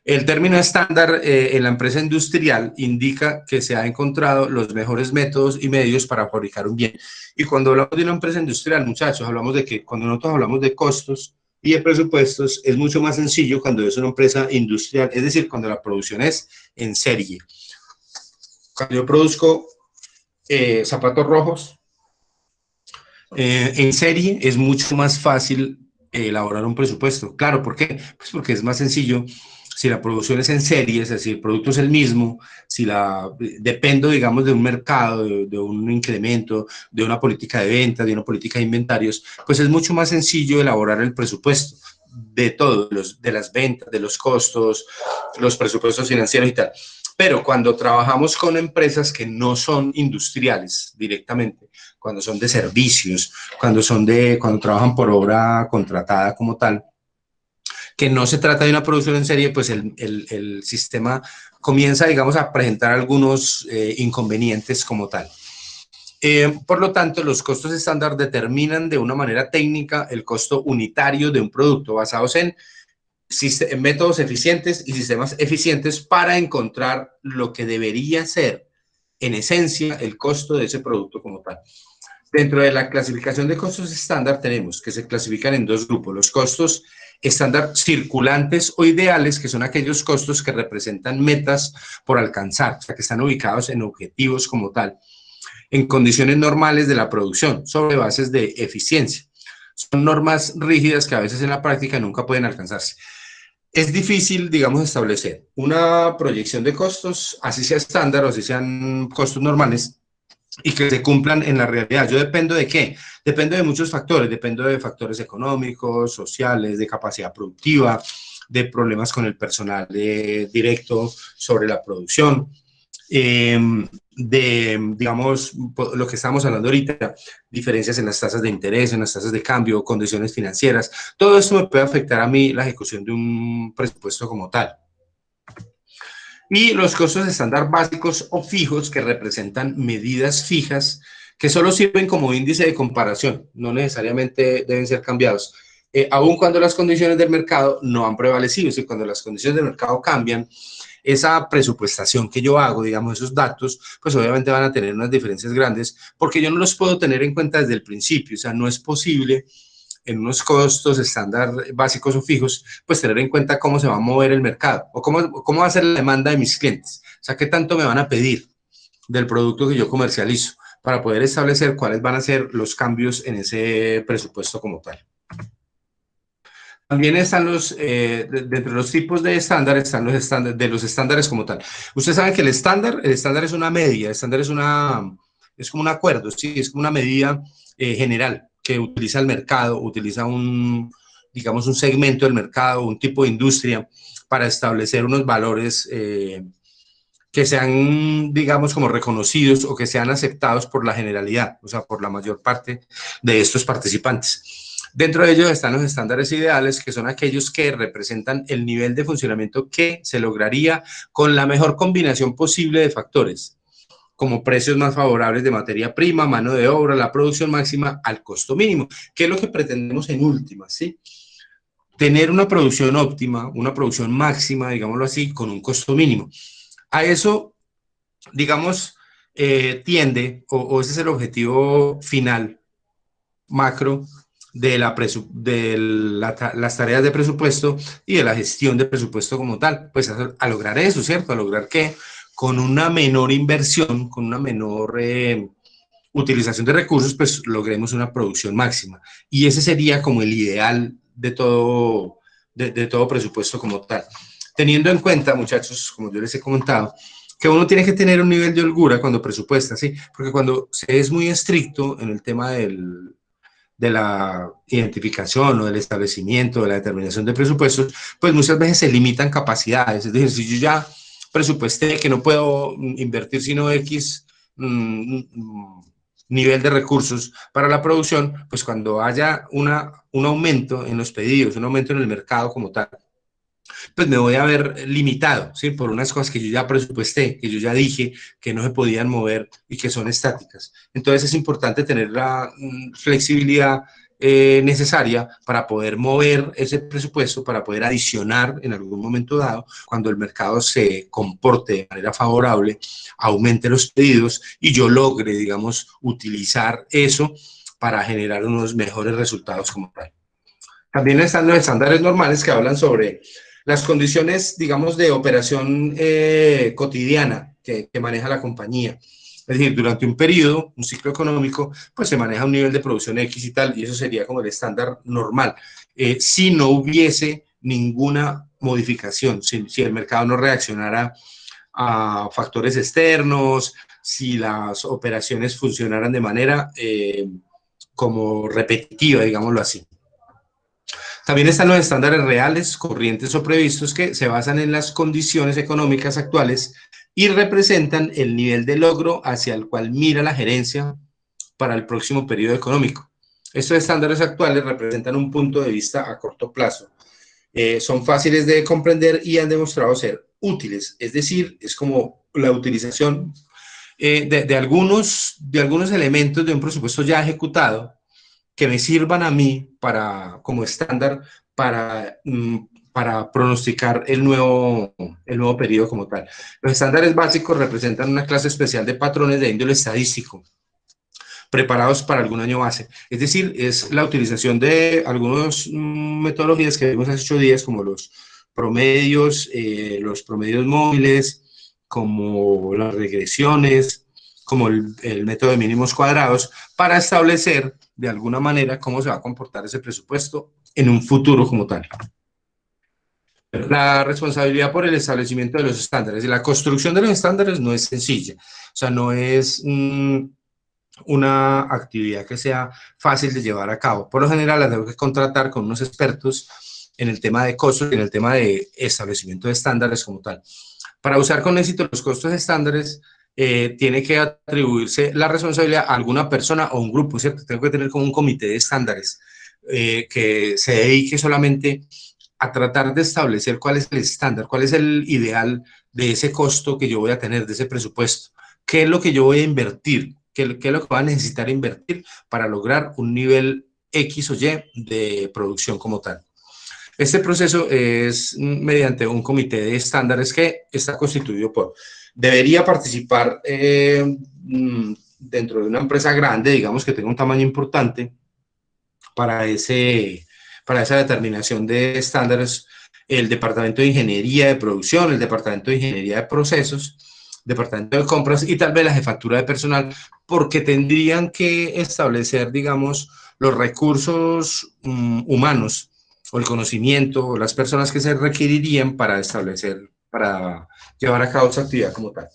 El término estándar en la empresa industrial indica que se han encontrado los mejores métodos y medios para fabricar un bien. Y cuando hablamos de una empresa industrial, muchachos, hablamos de que cuando nosotros hablamos de costos y de presupuestos, es mucho más sencillo cuando es una empresa industrial, es decir, cuando la producción es en serie. Cuando yo produzco zapatos rojos en serie, es mucho más fácil elaborar un presupuesto. Claro, ¿por qué? Pues porque es más sencillo. Si la producción es en serie, es decir, el producto es el mismo, si dependo, digamos, de un mercado, de un incremento, de una política de venta, de una política de inventarios, pues es mucho más sencillo elaborar el presupuesto de todo, de las ventas, de los costos, los presupuestos financieros y tal. Pero cuando trabajamos con empresas que no son industriales directamente, cuando son de servicios, cuando trabajan por obra contratada como tal, que no se trata de una producción en serie, pues el sistema comienza, digamos, a presentar algunos inconvenientes como tal. Por lo tanto, los costos estándar determinan de una manera técnica el costo unitario de un producto basados en métodos eficientes y sistemas eficientes para encontrar lo que debería ser, en esencia, el costo de ese producto como tal. Dentro de la clasificación de costos estándar tenemos que se clasifican en dos grupos: los costos estándar circulantes o ideales, que son aquellos costos que representan metas por alcanzar, o sea, que están ubicados en objetivos como tal, en condiciones normales de la producción, sobre bases de eficiencia. Son normas rígidas que a veces en la práctica nunca pueden alcanzarse. Es difícil, digamos, establecer una proyección de costos, así sea estándar o así sean costos normales, y que se cumplan en la realidad. ¿Yo dependo de qué? Dependo de muchos factores. Dependo de factores económicos, sociales, de capacidad productiva, de problemas con el personal directo sobre la producción, digamos, lo que estamos hablando ahorita, diferencias en las tasas de interés, en las tasas de cambio, condiciones financieras. Todo esto me puede afectar a mí la ejecución de un presupuesto como tal. Y los costos estándar básicos o fijos, que representan medidas fijas que solo sirven como índice de comparación, no necesariamente deben ser cambiados, aun cuando las condiciones del mercado no han prevalecido. Y cuando las condiciones del mercado cambian, esa presupuestación que yo hago, digamos, esos datos, pues obviamente van a tener unas diferencias grandes, porque yo no los puedo tener en cuenta desde el principio. O sea, no es posible en unos costos estándar básicos o fijos, pues tener en cuenta cómo se va a mover el mercado o cómo va a ser la demanda de mis clientes. O sea, qué tanto me van a pedir del producto que yo comercializo para poder establecer cuáles van a ser los cambios en ese presupuesto como tal. También están dentro de los tipos de estándares, están los estándares como tal. Ustedes saben que el estándar es una media, el estándar es como un acuerdo, ¿sí? Es como una medida general que utiliza el mercado, utiliza digamos, un segmento del mercado, un tipo de industria, para establecer unos valores que sean, digamos, como reconocidos o que sean aceptados por la generalidad, o sea, por la mayor parte de estos participantes. Dentro de ellos están los estándares ideales, que son aquellos que representan el nivel de funcionamiento que se lograría con la mejor combinación posible de factores, como precios más favorables de materia prima, mano de obra, la producción máxima al costo mínimo, que es lo que pretendemos en última, ¿sí? Tener una producción óptima, una producción máxima, digámoslo así, con un costo mínimo. A eso, digamos, tiende, o ese es el objetivo final, macro, de las tareas de presupuesto y de la gestión de presupuesto como tal, pues a lograr eso, ¿cierto? A lograr que con una menor inversión, con una menor utilización de recursos, pues logremos una producción máxima. Y ese sería como el ideal de todo presupuesto como tal. Teniendo en cuenta, muchachos, como yo les he comentado, que uno tiene que tener un nivel de holgura cuando presupuesta, ¿sí? Porque cuando se es muy estricto en el tema de la identificación o del establecimiento, de la determinación de presupuestos, pues muchas veces se limitan capacidades. Es decir, si yo ya presupuesté que no puedo invertir sino X nivel de recursos para la producción, pues cuando haya un aumento en los pedidos, un aumento en el mercado como tal, pues me voy a ver limitado, ¿sí? Por unas cosas que yo ya presupuesté, que yo ya dije que no se podían mover y que son estáticas. Entonces es importante tener la flexibilidad necesaria para poder mover ese presupuesto, para poder adicionar en algún momento dado, cuando el mercado se comporte de manera favorable, aumente los pedidos y yo logre, digamos, utilizar eso para generar unos mejores resultados como tal. También están los estándares normales que hablan sobre las condiciones, digamos, de operación cotidiana que maneja la compañía. Es decir, durante un periodo, un ciclo económico, pues se maneja un nivel de producción X y tal, y eso sería como el estándar normal. Si no hubiese ninguna modificación, si el mercado no reaccionara a factores externos, si las operaciones funcionaran de manera como repetitiva, digámoslo así. También están los estándares reales, corrientes o previstos que se basan en las condiciones económicas actuales y representan el nivel de logro hacia el cual mira la gerencia para el próximo periodo económico. Estos estándares actuales representan un punto de vista a corto plazo. Son fáciles de comprender y han demostrado ser útiles, es decir, es como la utilización de algunos elementos de un presupuesto ya ejecutado que me sirvan a mí como estándar para pronosticar el nuevo periodo como tal. Los estándares básicos representan una clase especial de patrones de índole estadístico, preparados para algún año base. Es decir, es la utilización de algunas metodologías que vimos hace 8 días, como los promedios móviles, como las regresiones, como el método de mínimos cuadrados, para establecer de alguna manera cómo se va a comportar ese presupuesto en un futuro como tal. La responsabilidad por el establecimiento de los estándares y la construcción de los estándares no es sencilla, o sea, no es una actividad que sea fácil de llevar a cabo. Por lo general la tengo que contratar con unos expertos en el tema de costos y en el tema de establecimiento de estándares como tal. Para usar con éxito los costos estándares, tiene que atribuirse la responsabilidad a alguna persona o un grupo, ¿cierto? Tengo que tener como un comité de estándares que se dedique solamente a tratar de establecer cuál es el estándar, cuál es el ideal de ese costo que yo voy a tener, de ese presupuesto, qué es lo que yo voy a invertir, qué es lo que va a necesitar invertir para lograr un nivel X o Y de producción como tal. Este proceso es mediante un comité de estándares que está constituido por, debería participar dentro de una empresa grande, digamos que tenga un tamaño importante para esa determinación de estándares, el departamento de ingeniería de producción, el departamento de ingeniería de procesos, departamento de compras y tal vez la jefatura de personal, porque tendrían que establecer, digamos, los recursos humanos o el conocimiento o las personas que se requerirían para llevar a cabo esa actividad como tal.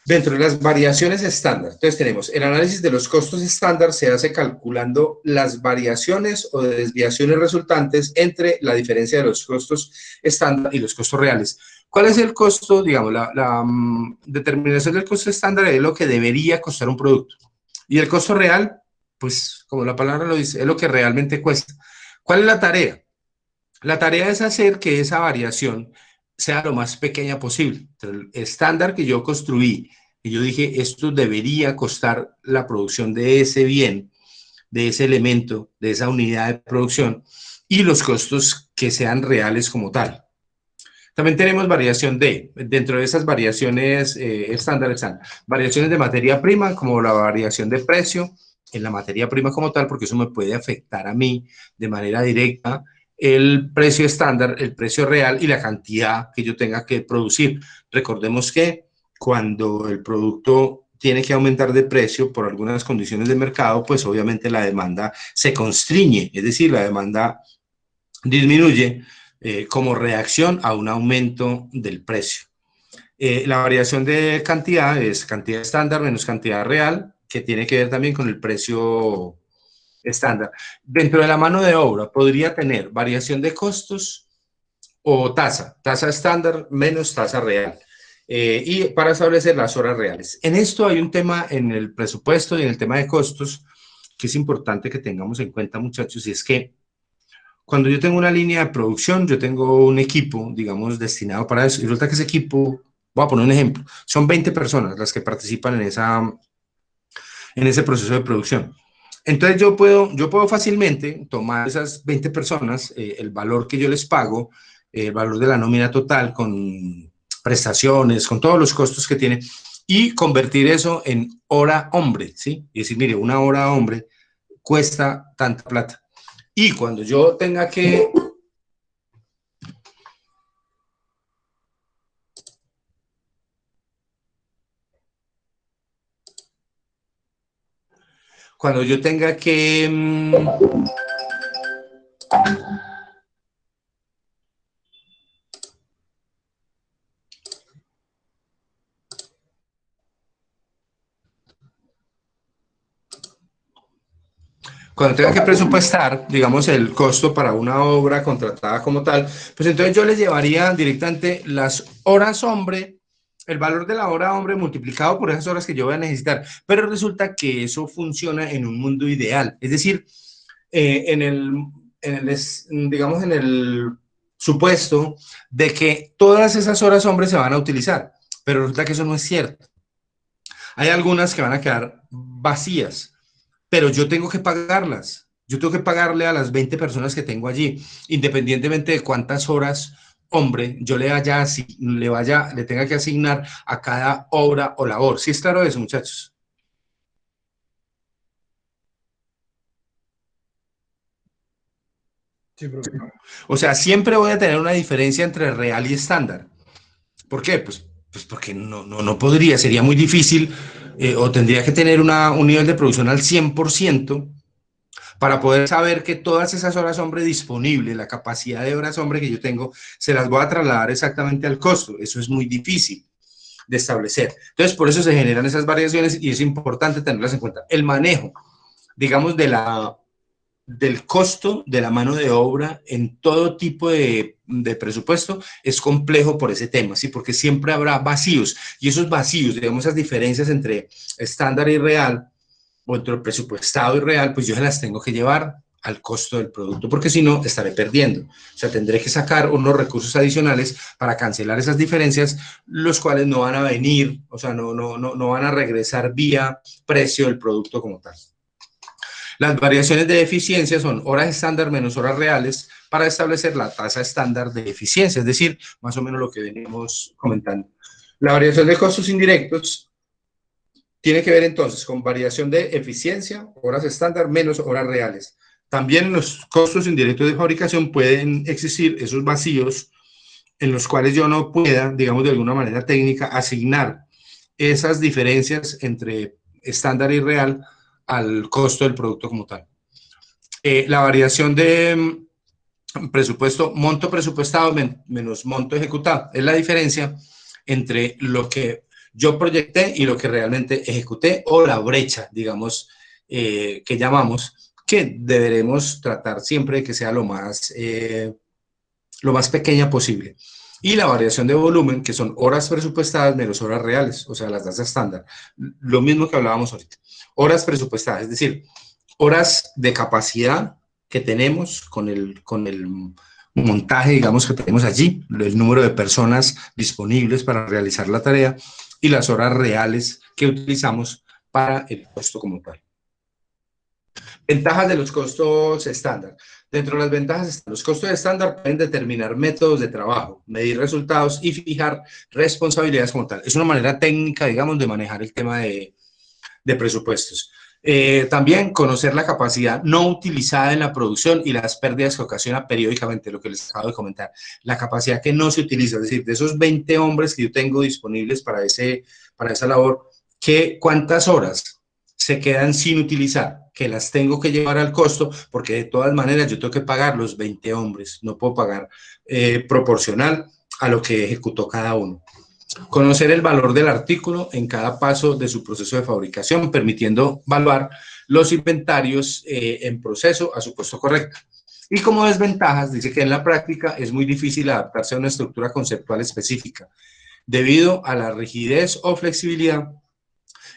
Dentro de las variaciones estándar, entonces tenemos el análisis de los costos estándar se hace calculando las variaciones o desviaciones resultantes entre la diferencia de los costos estándar y los costos reales. ¿Cuál es el costo? Digamos, la determinación del costo estándar es lo que debería costar un producto. Y el costo real, pues, como la palabra lo dice, es lo que realmente cuesta. ¿Cuál es la tarea? La tarea es hacer que esa variación sea lo más pequeña posible. El estándar que yo construí, y yo dije, esto debería costar la producción de ese bien, de ese elemento, de esa unidad de producción, y los costos que sean reales como tal. También tenemos variación dentro de esas variaciones estándar están variaciones de materia prima, como la variación de precio en la materia prima como tal, porque eso me puede afectar a mí de manera directa, el precio estándar, el precio real y la cantidad que yo tenga que producir. Recordemos que cuando el producto tiene que aumentar de precio por algunas condiciones de mercado, pues obviamente la demanda se constriñe, es decir, la demanda disminuye como reacción a un aumento del precio. La variación de cantidad es cantidad estándar menos cantidad real, que tiene que ver también con el precio estándar. Dentro de la mano de obra podría tener variación de costos o tasa estándar menos tasa real. Y para establecer las horas reales. En esto hay un tema en el presupuesto y en el tema de costos que es importante que tengamos en cuenta, muchachos, y es que cuando yo tengo una línea de producción, yo tengo un equipo, digamos, destinado para eso, y resulta que ese equipo, voy a poner un ejemplo, son 20 personas las que participan en ese proceso de producción. Entonces yo puedo fácilmente tomar esas 20 personas, el valor que yo les pago, el valor de la nómina total con prestaciones, con todos los costos que tiene, y convertir eso en hora hombre, ¿sí? Y decir, mire, una hora hombre cuesta tanta plata. Y cuando yo tenga que... Cuando yo tenga que... cuando tenga que presupuestar, digamos, el costo para una obra contratada como tal, pues entonces yo les llevaría directamente las horas hombre, el valor de la hora hombre multiplicado por esas horas que yo voy a necesitar. Pero resulta que eso funciona en un mundo ideal. Es decir, digamos, en el supuesto de que todas esas horas hombre se van a utilizar. Pero resulta que eso no es cierto. Hay algunas que van a quedar vacías, pero yo tengo que pagarlas. Yo tengo que pagarle a las 20 personas que tengo allí, independientemente de cuántas horas, hombre, yo le tenga que asignar a cada obra o labor. ¿Sí es claro eso, muchachos? Sí, profe. O sea, siempre voy a tener una diferencia entre real y estándar. ¿Por qué? Pues porque no podría, sería muy difícil, o tendría que tener un nivel de producción al 100% para poder saber que todas esas horas hombre disponibles, la capacidad de horas hombre que yo tengo, se las voy a trasladar exactamente al costo. Eso es muy difícil de establecer. Entonces, por eso se generan esas variaciones y es importante tenerlas en cuenta. El manejo, digamos, del costo de la mano de obra en todo tipo de presupuesto es complejo por ese tema, ¿sí? Porque siempre habrá vacíos, y esos vacíos, digamos, esas diferencias entre estándar y real, o entre el presupuestado y real, pues yo se las tengo que llevar al costo del producto, porque si no, estaré perdiendo. O sea, tendré que sacar unos recursos adicionales para cancelar esas diferencias, los cuales no van a venir, o sea, no van a regresar vía precio del producto como tal. Las variaciones de eficiencia son horas estándar menos horas reales para establecer la tasa estándar de eficiencia, es decir, más o menos lo que venimos comentando. La variación de costos indirectos tiene que ver entonces con variación de eficiencia, horas estándar menos horas reales. También en los costos indirectos de fabricación pueden existir esos vacíos en los cuales yo no pueda, digamos de alguna manera técnica, asignar esas diferencias entre estándar y real al costo del producto como tal. La variación de presupuesto, monto presupuestado menos monto ejecutado, es la diferencia entre lo que yo proyecté y lo que realmente ejecuté, o la brecha, digamos, que llamamos, que deberemos tratar siempre de que sea lo más pequeña posible. Y la variación de volumen, que son horas presupuestadas menos horas reales, o sea, las tasas estándar. Lo mismo que hablábamos ahorita. Horas presupuestadas, es decir, horas de capacidad que tenemos con el montaje, digamos, que tenemos allí, el número de personas disponibles para realizar la tarea y las horas reales que utilizamos para el costo como tal. Ventajas de los costos estándar. Dentro de las ventajas, los costos estándar pueden determinar métodos de trabajo, medir resultados y fijar responsabilidades como tal. Es una manera técnica, digamos, de manejar el tema de presupuestos. También conocer la capacidad no utilizada en la producción y las pérdidas que ocasiona periódicamente, lo que les acabo de comentar. La capacidad que no se utiliza, es decir, de esos 20 hombres que yo tengo disponibles para esa labor, ¿cuántas horas se quedan sin utilizar? Que las tengo que llevar al costo, porque de todas maneras yo tengo que pagar los 20 hombres, no puedo pagar proporcional a lo que ejecutó cada uno. Conocer el valor del artículo en cada paso de su proceso de fabricación, permitiendo evaluar los inventarios en proceso a su costo correcto. Y como desventajas, dice que en la práctica es muy difícil adaptarse a una estructura conceptual específica, debido a la rigidez o flexibilidad,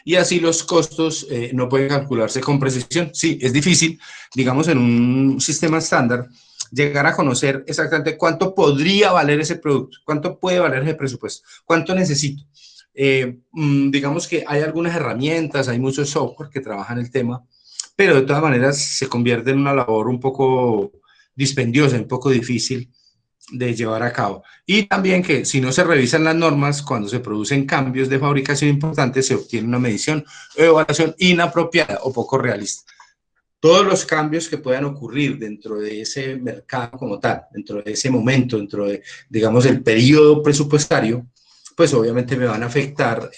y así los costos no pueden calcularse con precisión. Sí, es difícil, digamos, en un sistema estándar, llegar a conocer exactamente cuánto podría valer ese producto, cuánto puede valer ese presupuesto, cuánto necesito. Digamos que hay algunas herramientas, hay muchos software que trabajan el tema, pero de todas maneras se convierte en una labor un poco dispendiosa, un poco difícil de llevar a cabo. Y también que si no se revisan las normas, cuando se producen cambios de fabricación importantes, se obtiene una medición o evaluación inapropiada o poco realista. Todos los cambios que puedan ocurrir dentro de ese mercado como tal, dentro de ese momento, dentro de, digamos, el periodo presupuestario, pues obviamente me van a afectar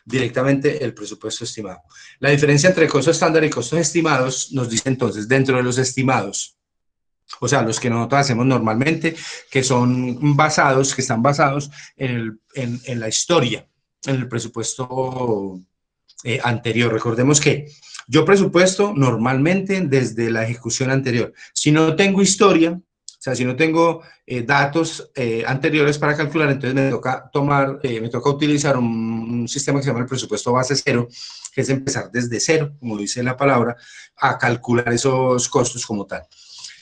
directamente el presupuesto estimado. La diferencia entre costo estándar y costos estimados nos dice entonces, dentro de los estimados, o sea, los que nosotros hacemos normalmente, que son basados, que están basados en la historia, en el presupuesto anterior. Recordemos que yo presupuesto normalmente desde la ejecución anterior. Si no tengo historia, o sea, si no tengo datos anteriores para calcular, entonces me toca utilizar un sistema que se llama el presupuesto base cero, que es empezar desde cero, como dice la palabra, a calcular esos costos como tal.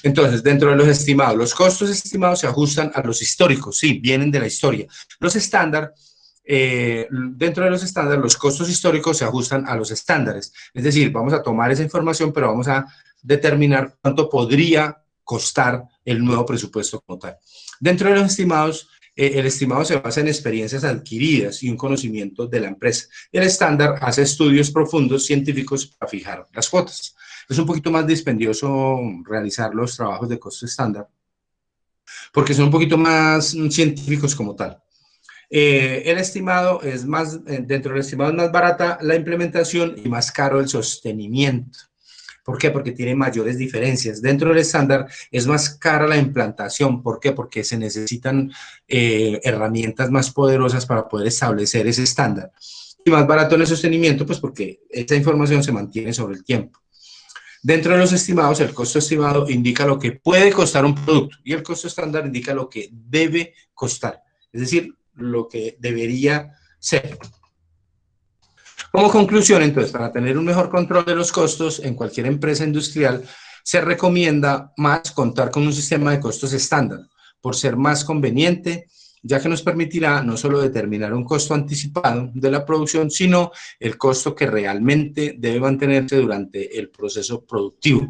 Entonces, dentro de los estimados, los costos estimados se ajustan a los históricos, sí, vienen de la historia. Los estándar, dentro de los estándares, los costos históricos se ajustan a los estándares. Es decir, vamos a tomar esa información, pero vamos a determinar cuánto podría costar el nuevo presupuesto como tal. Dentro de los estimados, el estimado se basa en experiencias adquiridas y un conocimiento de la empresa. El estándar hace estudios profundos científicos para fijar las cuotas. Es un poquito más dispendioso realizar los trabajos de costo estándar, porque son un poquito más científicos como tal. El estimado es más, dentro del estimado es más barata la implementación y más caro el sostenimiento. ¿Por qué? Porque tiene mayores diferencias. Dentro del estándar es más cara la implantación. ¿Por qué? Porque se necesitan herramientas más poderosas para poder establecer ese estándar. Y más barato en el sostenimiento, pues porque esa información se mantiene sobre el tiempo. Dentro de los estimados, el costo estimado indica lo que puede costar un producto y el costo estándar indica lo que debe costar, es decir, lo que debería ser. Como conclusión, entonces, para tener un mejor control de los costos en cualquier empresa industrial, se recomienda más contar con un sistema de costos estándar, por ser más conveniente, ya que nos permitirá no solo determinar un costo anticipado de la producción, sino el costo que realmente debe mantenerse durante el proceso productivo.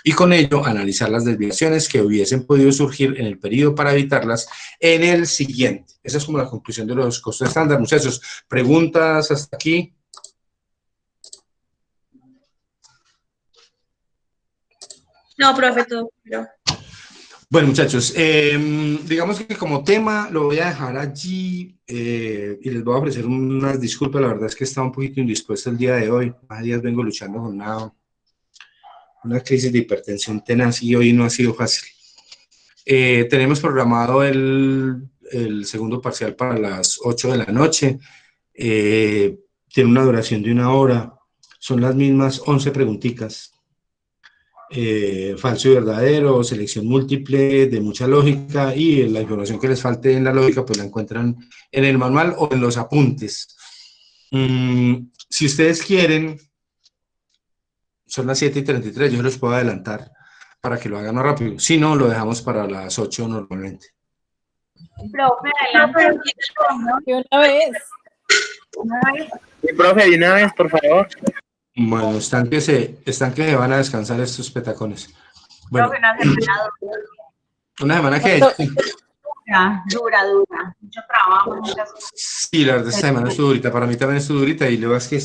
Y con ello, analizar las desviaciones que hubiesen podido surgir en el periodo para evitarlas en el siguiente. Esa es como la conclusión de los costos estándar. Muchachos, ¿preguntas hasta aquí? No, profe, todo claro. Bueno, muchachos, digamos que como tema lo voy a dejar allí y les voy a ofrecer unas disculpas. La verdad es que estaba un poquito indispuesto el día de hoy. Hace días vengo luchando con una crisis de hipertensión tenaz y hoy no ha sido fácil. Tenemos programado el segundo parcial para las 8 de la noche. Tiene una duración de 1 hora. Son las mismas 11 preguntitas. Falso y verdadero, selección múltiple, de mucha lógica, y la información que les falte en la lógica pues la encuentran en el manual o en los apuntes. Si ustedes quieren, son las 7:33, yo los puedo adelantar para que lo hagan más rápido. Si no, lo dejamos para las 8 normalmente. Profe, adelante. De una vez. Sí, profe, de una vez, por favor. Bueno, están que se van a descansar estos petacones. Bueno, Profe, una semana una semana que... dura. Mucho trabajo, muchas cosas. Sí, la verdad, esta semana estuvo durita. Para mí también estuvo durita y luego es que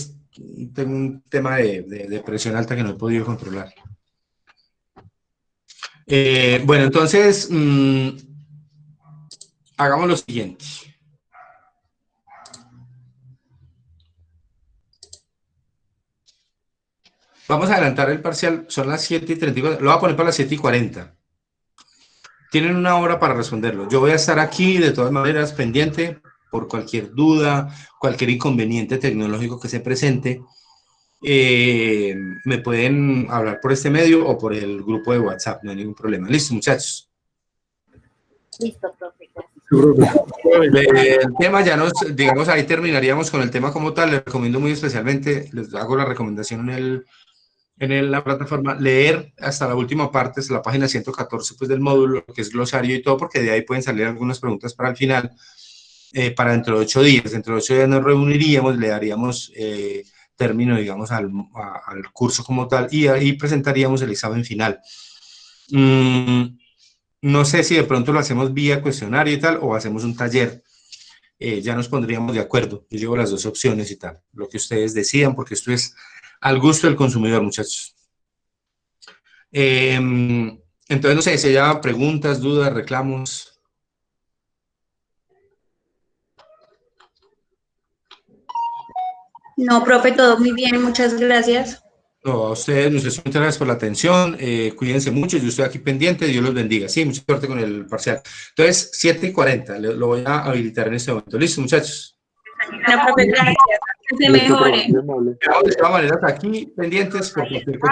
tengo un tema de presión alta que no he podido controlar. Bueno, entonces, hagamos lo siguiente. Vamos a adelantar el parcial, son las 7:34, lo voy a poner para las 7:40. Tienen 1 hora para responderlo. Yo voy a estar aquí de todas maneras pendiente por cualquier duda, cualquier inconveniente tecnológico que se presente. Me pueden hablar por este medio o por el grupo de WhatsApp, no hay ningún problema. ¿Listo, muchachos? Listo, profe. El tema ya digamos, ahí terminaríamos con el tema como tal. Les recomiendo muy especialmente, les hago la recomendación en la plataforma, leer hasta la última parte, es la página 114 pues, del módulo, que es glosario y todo, porque de ahí pueden salir algunas preguntas para el final, para dentro de 8 días. Dentro de 8 días nos reuniríamos, le daríamos término, digamos, al curso como tal, y ahí presentaríamos el examen final. No sé si de pronto lo hacemos vía cuestionario y tal, o hacemos un taller. Ya nos pondríamos de acuerdo. Yo llevo las dos opciones y tal, lo que ustedes decidan, porque esto es al gusto del consumidor, muchachos. Entonces, no sé, si hay preguntas, dudas, reclamos. No, profe, todo muy bien, muchas gracias. No, a ustedes, muchas gracias por la atención, cuídense mucho, yo estoy aquí pendiente, Dios los bendiga. Sí, mucha suerte con el parcial. Entonces, 7:40, lo voy a habilitar en este momento. ¿Listo, muchachos? No, profe, gracias. Que se mejore. De todas maneras, aquí pendientes por cualquier cosa.